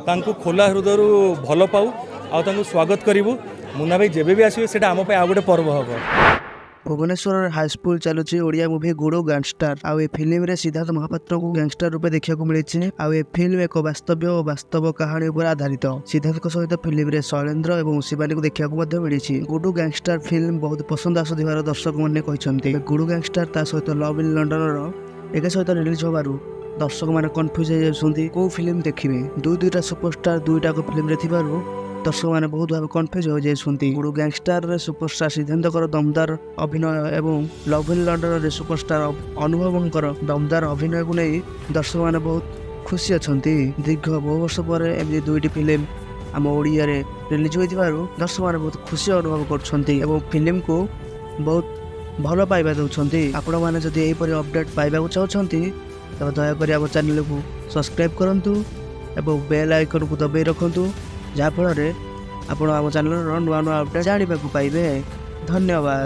तांको खोला हृदय भल पाऊ आउ स्वागत करूँ। मुन्ना भाई जेबे भी आसवे से आम आ गोटे पर्व हम। भुवनेश्वर हाईस्कूल चलुची ओडिया मूवी गुडू गैंगस्टर आउ ए फिल्म रे सिद्धार्थ महापात्र को गैंगस्टर रूपे देखा मिली। आउ ए फिल्म एक वास्तव और वास्तव कहानी पर आधारित। सिद्धार्थ सहित फिल्म रे शैलेंद्र और शिवानी को देखा मिली। गुडू गैंगस्टर फिल्म बहुत पसंद आसुथिबार दर्शक मैंने कहते। गुडू गैंगस्टर ता सहित लव इन लंडन एक सहित रिलीज होबारु दर्शक मैंने कन्फ्यूज हो जाती कौ फिल्म देखिए। दुईटा सुपरस्टार दुईटा फिल्म रे थिबारु दर्शक मैंने बहुत भाव कन्फ्यूज हो जाती। गुडू गैंगस्टर सुपरस्टार सिद्धांतर दमदार अभिनय एवं लव इन लंडन सुपरस्टार अनुभवंकर दमदार अभिनय को नहीं दर्शक मैंने बहुत खुशी अच्छा। दीर्घ बहु वर्ष पर एमती दुईटी फिल्म आम ओडिया रिलीज हो दर्शक मैंने बहुत खुशी अनुभव कर फिल्म को बहुत भल पाइबा दौरान। आपण मैंने जदि यहीपरि अपडेट पाइबा चाहते तेज दयाकोरी आम चैनल को सब्सक्राइब करूँ और बेल आइकन को दबाई रखुँ जहाँफल आप चैनल नुआ नुआ अपडेट जानवा पाइबे। धन्यवाद।